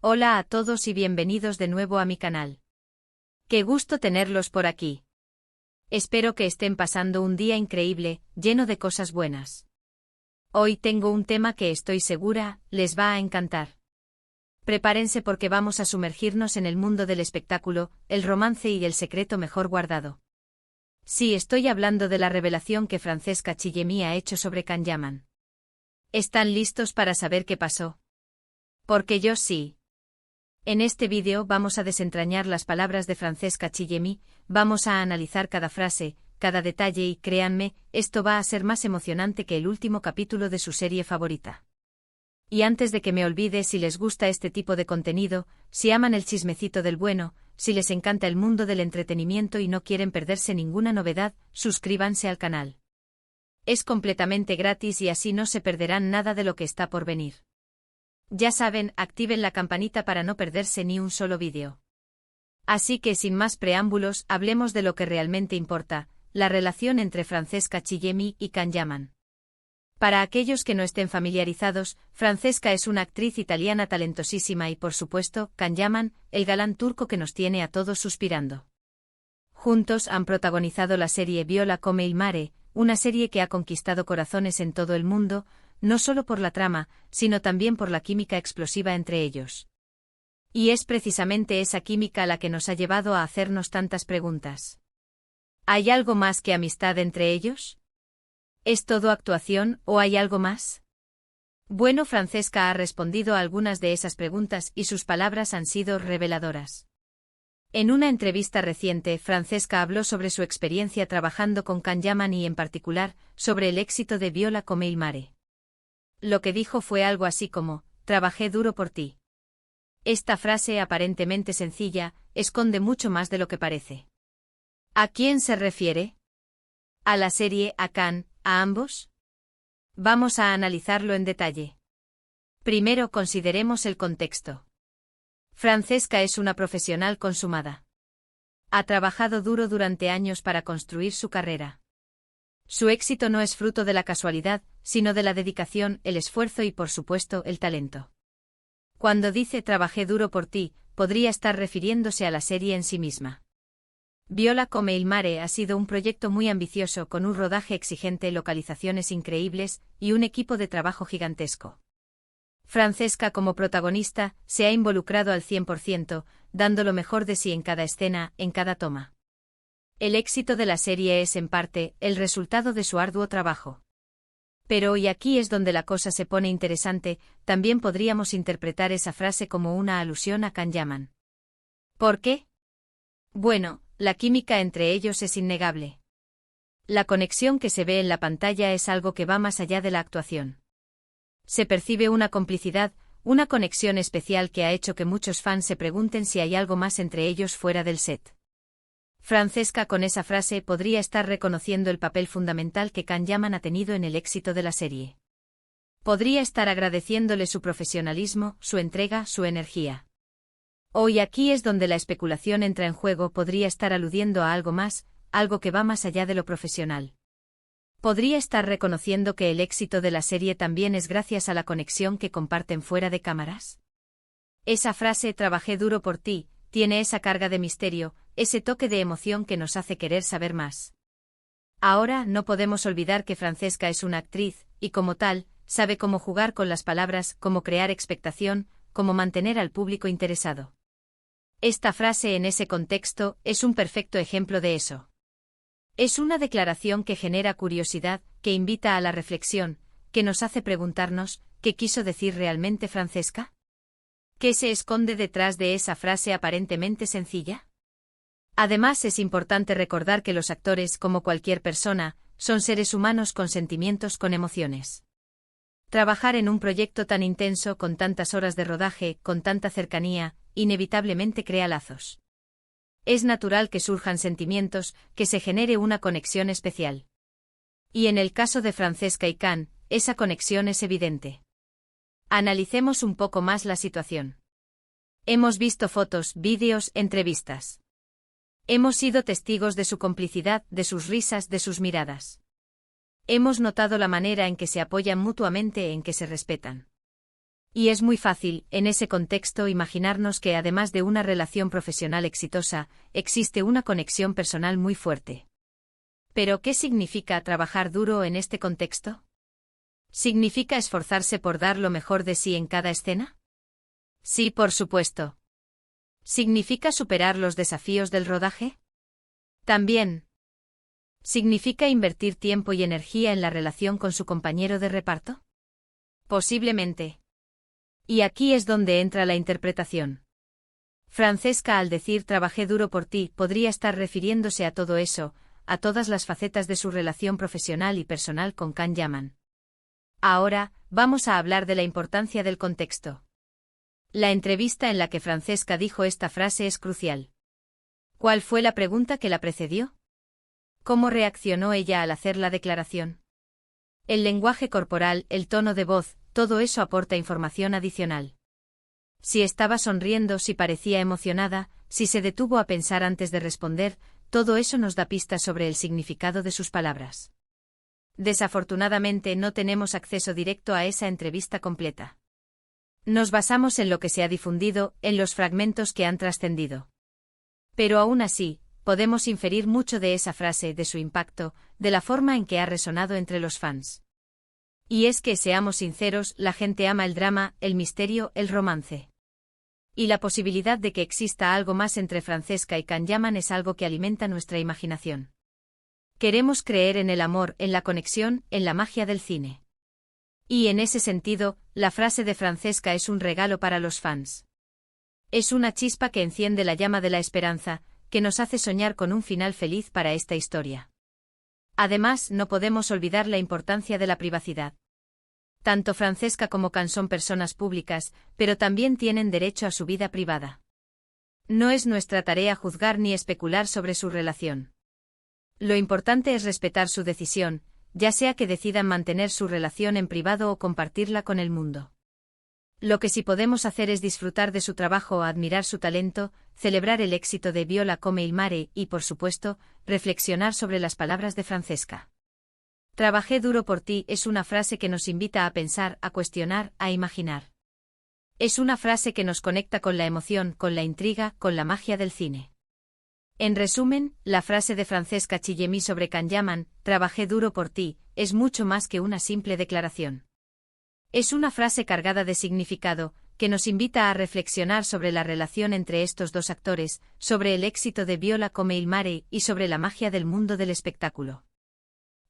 Hola a todos y bienvenidos de nuevo a mi canal. Qué gusto tenerlos por aquí. Espero que estén pasando un día increíble, lleno de cosas buenas. Hoy tengo un tema que estoy segura les va a encantar. Prepárense porque vamos a sumergirnos en el mundo del espectáculo, el romance y el secreto mejor guardado. Sí, estoy hablando de la revelación que Francesca Chillemi ha hecho sobre Can Yaman. ¿Están listos para saber qué pasó? Porque yo sí. En este vídeo vamos a desentrañar las palabras de Francesca Chillemi, vamos a analizar cada frase, cada detalle y créanme, esto va a ser más emocionante que el último capítulo de su serie favorita. Y antes de que me olvide, si les gusta este tipo de contenido, si aman el chismecito del bueno, si les encanta el mundo del entretenimiento y no quieren perderse ninguna novedad, suscríbanse al canal. Es completamente gratis y así no se perderán nada de lo que está por venir. Ya saben, activen la campanita para no perderse ni un solo vídeo. Así que sin más preámbulos, hablemos de lo que realmente importa, la relación entre Francesca Chillemi y Can Yaman. Para aquellos que no estén familiarizados, Francesca es una actriz italiana talentosísima y por supuesto, Can Yaman, el galán turco que nos tiene a todos suspirando. Juntos han protagonizado la serie Viola come il mare, una serie que ha conquistado corazones en todo el mundo, no solo por la trama, sino también por la química explosiva entre ellos. Y es precisamente esa química la que nos ha llevado a hacernos tantas preguntas. ¿Hay algo más que amistad entre ellos? ¿Es todo actuación o hay algo más? Bueno, Francesca ha respondido a algunas de esas preguntas y sus palabras han sido reveladoras. En una entrevista reciente, Francesca habló sobre su experiencia trabajando con Can Yaman y en particular, sobre el éxito de Viola come il mare. Lo que dijo fue algo así como, trabajé duro por ti. Esta frase aparentemente sencilla, esconde mucho más de lo que parece. ¿A quién se refiere? ¿A la serie, a Can, a ambos? Vamos a analizarlo en detalle. Primero consideremos el contexto. Francesca es una profesional consumada. Ha trabajado duro durante años para construir su carrera. Su éxito no es fruto de la casualidad, sino de la dedicación, el esfuerzo y por supuesto el talento. Cuando dice trabajé duro por ti, podría estar refiriéndose a la serie en sí misma. Viola come il mare ha sido un proyecto muy ambicioso con un rodaje exigente, localizaciones increíbles y un equipo de trabajo gigantesco. Francesca como protagonista se ha involucrado al 100%, dando lo mejor de sí en cada escena, en cada toma. El éxito de la serie es, en parte, el resultado de su arduo trabajo. Pero y aquí es donde la cosa se pone interesante, también podríamos interpretar esa frase como una alusión a Can Yaman. ¿Por qué? Bueno, la química entre ellos es innegable. La conexión que se ve en la pantalla es algo que va más allá de la actuación. Se percibe una complicidad, una conexión especial que ha hecho que muchos fans se pregunten si hay algo más entre ellos fuera del set. Francesca con esa frase podría estar reconociendo el papel fundamental que Can Yaman ha tenido en el éxito de la serie. Podría estar agradeciéndole su profesionalismo, su entrega, su energía. Hoy aquí es donde la especulación entra en juego, podría estar aludiendo a algo más, algo que va más allá de lo profesional. Podría estar reconociendo que el éxito de la serie también es gracias a la conexión que comparten fuera de cámaras. Esa frase trabajé duro por ti, tiene esa carga de misterio, ese toque de emoción que nos hace querer saber más. Ahora, no podemos olvidar que Francesca es una actriz, y como tal, sabe cómo jugar con las palabras, cómo crear expectación, cómo mantener al público interesado. Esta frase en ese contexto es un perfecto ejemplo de eso. Es una declaración que genera curiosidad, que invita a la reflexión, que nos hace preguntarnos, ¿qué quiso decir realmente Francesca? ¿Qué se esconde detrás de esa frase aparentemente sencilla? Además, es importante recordar que los actores, como cualquier persona, son seres humanos con sentimientos, con emociones. Trabajar en un proyecto tan intenso, con tantas horas de rodaje, con tanta cercanía, inevitablemente crea lazos. Es natural que surjan sentimientos, que se genere una conexión especial. Y en el caso de Francesca y Can, esa conexión es evidente. Analicemos un poco más la situación. Hemos visto fotos, vídeos, entrevistas. Hemos sido testigos de su complicidad, de sus risas, de sus miradas. Hemos notado la manera en que se apoyan mutuamente, en que se respetan. Y es muy fácil, en ese contexto, imaginarnos que además de una relación profesional exitosa, existe una conexión personal muy fuerte. ¿Pero qué significa trabajar duro en este contexto? ¿Significa esforzarse por dar lo mejor de sí en cada escena? Sí, por supuesto. ¿Significa superar los desafíos del rodaje? También. ¿Significa invertir tiempo y energía en la relación con su compañero de reparto? Posiblemente. Y aquí es donde entra la interpretación. Francesca, al decir trabajé duro por ti, podría estar refiriéndose a todo eso, a todas las facetas de su relación profesional y personal con Can Yaman. Ahora, vamos a hablar de la importancia del contexto. La entrevista en la que Francesca dijo esta frase es crucial. ¿Cuál fue la pregunta que la precedió? ¿Cómo reaccionó ella al hacer la declaración? El lenguaje corporal, el tono de voz, todo eso aporta información adicional. Si estaba sonriendo, si parecía emocionada, si se detuvo a pensar antes de responder, todo eso nos da pistas sobre el significado de sus palabras. Desafortunadamente no tenemos acceso directo a esa entrevista completa. Nos basamos en lo que se ha difundido, en los fragmentos que han trascendido. Pero aún así, podemos inferir mucho de esa frase, de su impacto, de la forma en que ha resonado entre los fans. Y es que, seamos sinceros, la gente ama el drama, el misterio, el romance. Y la posibilidad de que exista algo más entre Francesca y Can Yaman es algo que alimenta nuestra imaginación. Queremos creer en el amor, en la conexión, en la magia del cine. Y en ese sentido, la frase de Francesca es un regalo para los fans. Es una chispa que enciende la llama de la esperanza, que nos hace soñar con un final feliz para esta historia. Además, no podemos olvidar la importancia de la privacidad. Tanto Francesca como Can son personas públicas, pero también tienen derecho a su vida privada. No es nuestra tarea juzgar ni especular sobre su relación. Lo importante es respetar su decisión, ya sea que decidan mantener su relación en privado o compartirla con el mundo. Lo que sí podemos hacer es disfrutar de su trabajo, admirar su talento, celebrar el éxito de Viola come il mare y, por supuesto, reflexionar sobre las palabras de Francesca. Trabajé duro por ti es una frase que nos invita a pensar, a cuestionar, a imaginar. Es una frase que nos conecta con la emoción, con la intriga, con la magia del cine. En resumen, la frase de Francesca Chillemi sobre Can Yaman, trabajé duro por ti, es mucho más que una simple declaración. Es una frase cargada de significado, que nos invita a reflexionar sobre la relación entre estos dos actores, sobre el éxito de Viola come il mare y sobre la magia del mundo del espectáculo.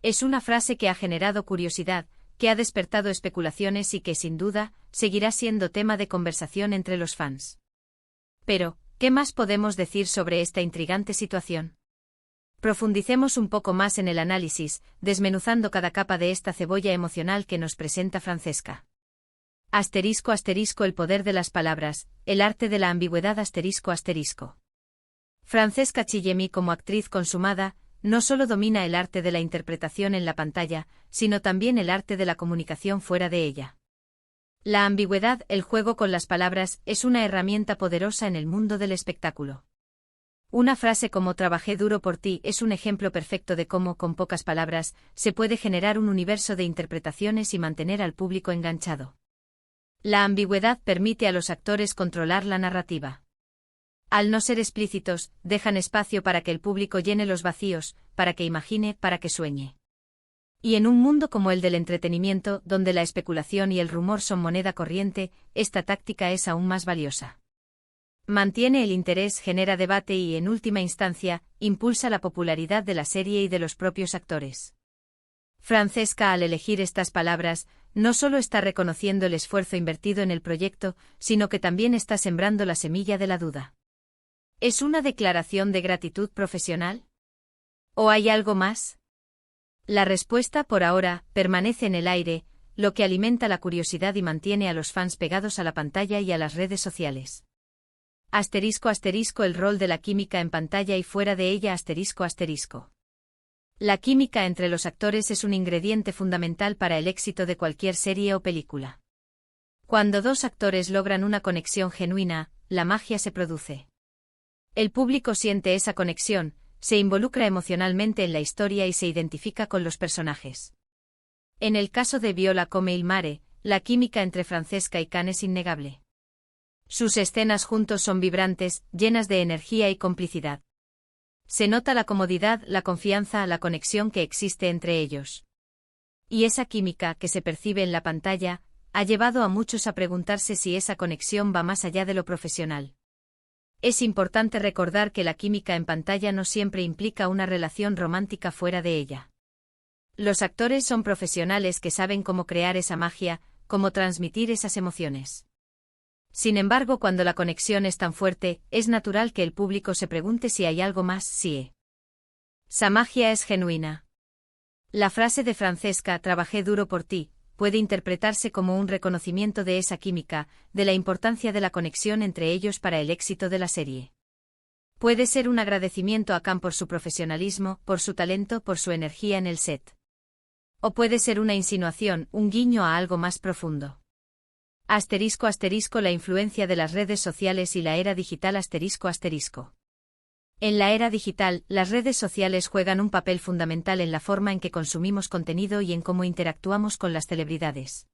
Es una frase que ha generado curiosidad, que ha despertado especulaciones y que, sin duda, seguirá siendo tema de conversación entre los fans. Pero, ¿qué más podemos decir sobre esta intrigante situación? Profundicemos un poco más en el análisis, desmenuzando cada capa de esta cebolla emocional que nos presenta Francesca. Asterisco asterisco el poder de las palabras, el arte de la ambigüedad asterisco asterisco. Francesca Chillemi, como actriz consumada, no solo domina el arte de la interpretación en la pantalla, sino también el arte de la comunicación fuera de ella. La ambigüedad, el juego con las palabras, es una herramienta poderosa en el mundo del espectáculo. Una frase como trabajé duro por ti es un ejemplo perfecto de cómo, con pocas palabras, se puede generar un universo de interpretaciones y mantener al público enganchado. La ambigüedad permite a los actores controlar la narrativa. Al no ser explícitos, dejan espacio para que el público llene los vacíos, para que imagine, para que sueñe. Y en un mundo como el del entretenimiento, donde la especulación y el rumor son moneda corriente, esta táctica es aún más valiosa. Mantiene el interés, genera debate y, en última instancia, impulsa la popularidad de la serie y de los propios actores. Francesca, al elegir estas palabras, no solo está reconociendo el esfuerzo invertido en el proyecto, sino que también está sembrando la semilla de la duda. ¿Es una declaración de gratitud profesional? ¿O hay algo más? La respuesta, por ahora, permanece en el aire, lo que alimenta la curiosidad y mantiene a los fans pegados a la pantalla y a las redes sociales. Asterisco asterisco el rol de la química en pantalla y fuera de ella asterisco asterisco. La química entre los actores es un ingrediente fundamental para el éxito de cualquier serie o película. Cuando dos actores logran una conexión genuina, la magia se produce. El público siente esa conexión, se involucra emocionalmente en la historia y se identifica con los personajes. En el caso de Viola come il mare, la química entre Francesca y Can es innegable. Sus escenas juntos son vibrantes, llenas de energía y complicidad. Se nota la comodidad, la confianza, la conexión que existe entre ellos. Y esa química que se percibe en la pantalla ha llevado a muchos a preguntarse si esa conexión va más allá de lo profesional. Es importante recordar que la química en pantalla no siempre implica una relación romántica fuera de ella. Los actores son profesionales que saben cómo crear esa magia, cómo transmitir esas emociones. Sin embargo, cuando la conexión es tan fuerte, es natural que el público se pregunte si hay algo más, si esa magia es genuina. La frase de Francesca, trabajé duro por ti, puede interpretarse como un reconocimiento de esa química, de la importancia de la conexión entre ellos para el éxito de la serie. Puede ser un agradecimiento a Can por su profesionalismo, por su talento, por su energía en el set. O puede ser una insinuación, un guiño a algo más profundo. Asterisco asterisco la influencia de las redes sociales y la era digital asterisco asterisco. En la era digital, las redes sociales juegan un papel fundamental en la forma en que consumimos contenido y en cómo interactuamos con las celebridades.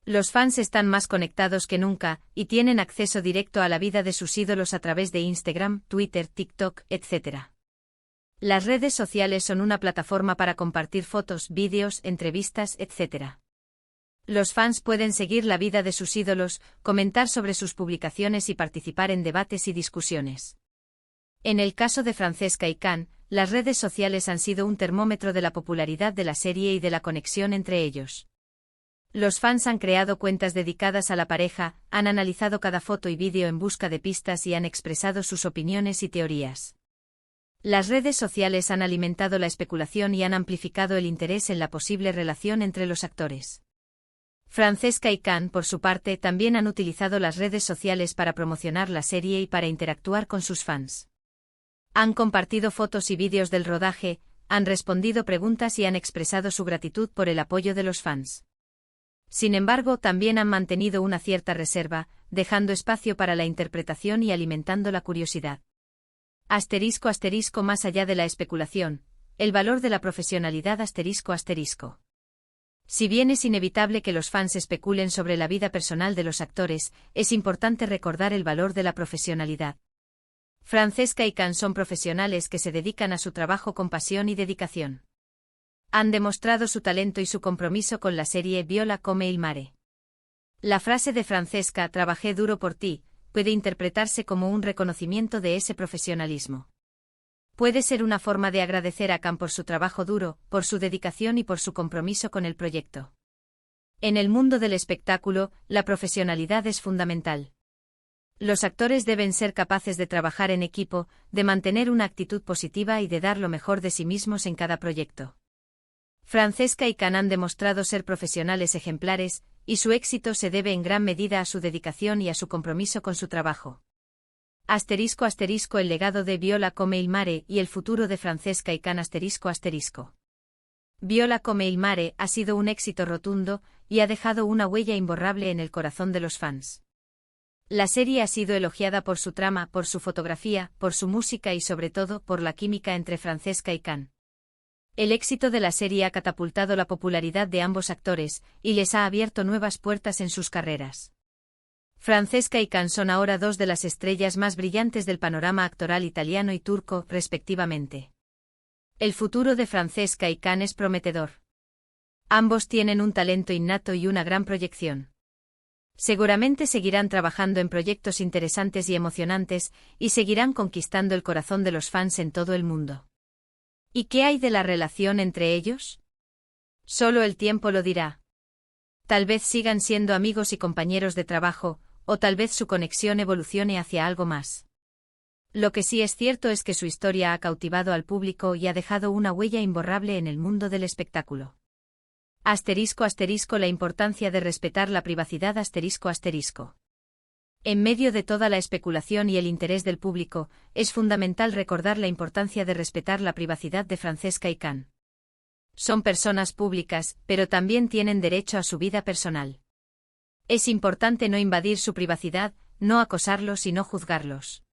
Los fans están más conectados que nunca, y tienen acceso directo a la vida de sus ídolos a través de Instagram, Twitter, TikTok, etc. Las redes sociales son una plataforma para compartir fotos, vídeos, entrevistas, etc. Los fans pueden seguir la vida de sus ídolos, comentar sobre sus publicaciones y participar en debates y discusiones. En el caso de Francesca y Can, las redes sociales han sido un termómetro de la popularidad de la serie y de la conexión entre ellos. Los fans han creado cuentas dedicadas a la pareja, han analizado cada foto y vídeo en busca de pistas y han expresado sus opiniones y teorías. Las redes sociales han alimentado la especulación y han amplificado el interés en la posible relación entre los actores. Francesca y Can, por su parte, también han utilizado las redes sociales para promocionar la serie y para interactuar con sus fans. Han compartido fotos y vídeos del rodaje, han respondido preguntas y han expresado su gratitud por el apoyo de los fans. Sin embargo, también han mantenido una cierta reserva, dejando espacio para la interpretación y alimentando la curiosidad. Asterisco asterisco más allá de la especulación, el valor de la profesionalidad asterisco asterisco. Si bien es inevitable que los fans especulen sobre la vida personal de los actores, es importante recordar el valor de la profesionalidad. Francesca y Can son profesionales que se dedican a su trabajo con pasión y dedicación. Han demostrado su talento y su compromiso con la serie Viola come il mare. La frase de Francesca, trabajé duro por ti, puede interpretarse como un reconocimiento de ese profesionalismo. Puede ser una forma de agradecer a Can por su trabajo duro, por su dedicación y por su compromiso con el proyecto. En el mundo del espectáculo, la profesionalidad es fundamental. Los actores deben ser capaces de trabajar en equipo, de mantener una actitud positiva y de dar lo mejor de sí mismos en cada proyecto. Francesca y Can han demostrado ser profesionales ejemplares, y su éxito se debe en gran medida a su dedicación y a su compromiso con su trabajo. Asterisco asterisco el legado de Viola come il mare y el futuro de Francesca y Can asterisco asterisco. Viola come il mare ha sido un éxito rotundo, y ha dejado una huella imborrable en el corazón de los fans. La serie ha sido elogiada por su trama, por su fotografía, por su música y sobre todo por la química entre Francesca y Can. El éxito de la serie ha catapultado la popularidad de ambos actores, y les ha abierto nuevas puertas en sus carreras. Francesca y Can son ahora dos de las estrellas más brillantes del panorama actoral italiano y turco, respectivamente. El futuro de Francesca y Can es prometedor. Ambos tienen un talento innato y una gran proyección. Seguramente seguirán trabajando en proyectos interesantes y emocionantes, y seguirán conquistando el corazón de los fans en todo el mundo. ¿Y qué hay de la relación entre ellos? Solo el tiempo lo dirá. Tal vez sigan siendo amigos y compañeros de trabajo, o tal vez su conexión evolucione hacia algo más. Lo que sí es cierto es que su historia ha cautivado al público y ha dejado una huella imborrable en el mundo del espectáculo. Asterisco asterisco la importancia de respetar la privacidad asterisco asterisco. En medio de toda la especulación y el interés del público, es fundamental recordar la importancia de respetar la privacidad de Francesca y Can. Son personas públicas, pero también tienen derecho a su vida personal. Es importante no invadir su privacidad, no acosarlos y no juzgarlos.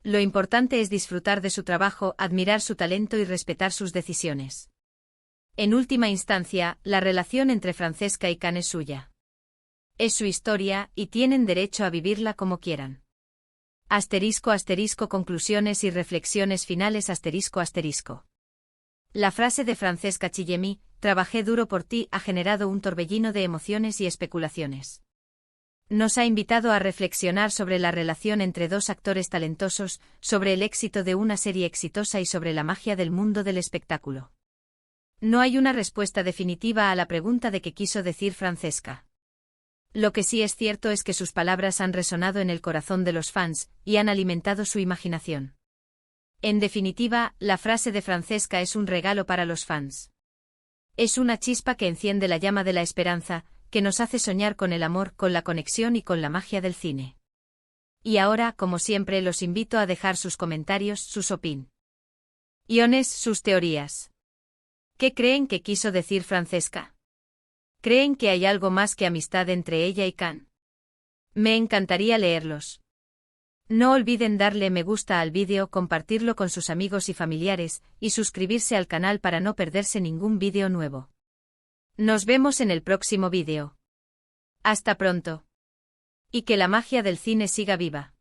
Lo importante es disfrutar de su trabajo, admirar su talento y respetar sus decisiones. En última instancia, la relación entre Francesca y Can es suya. Es su historia, y tienen derecho a vivirla como quieran. Conclusiones y reflexiones finales La frase de Francesca Chillemi, trabajé duro por ti, ha generado un torbellino de emociones y especulaciones. Nos ha invitado a reflexionar sobre la relación entre dos actores talentosos, sobre el éxito de una serie exitosa y sobre la magia del mundo del espectáculo. No hay una respuesta definitiva a la pregunta de qué quiso decir Francesca. Lo que sí es cierto es que sus palabras han resonado en el corazón de los fans, y han alimentado su imaginación. En definitiva, la frase de Francesca es un regalo para los fans. Es una chispa que enciende la llama de la esperanza, que nos hace soñar con el amor, con la conexión y con la magia del cine. Y ahora, como siempre, los invito a dejar sus comentarios, sus opiniones, sus teorías. ¿Qué creen que quiso decir Francesca? ¿Creen que hay algo más que amistad entre ella y Can? Me encantaría leerlos. No olviden darle me gusta al vídeo, compartirlo con sus amigos y familiares, y suscribirse al canal para no perderse ningún vídeo nuevo. Nos vemos en el próximo vídeo. Hasta pronto. Y que la magia del cine siga viva.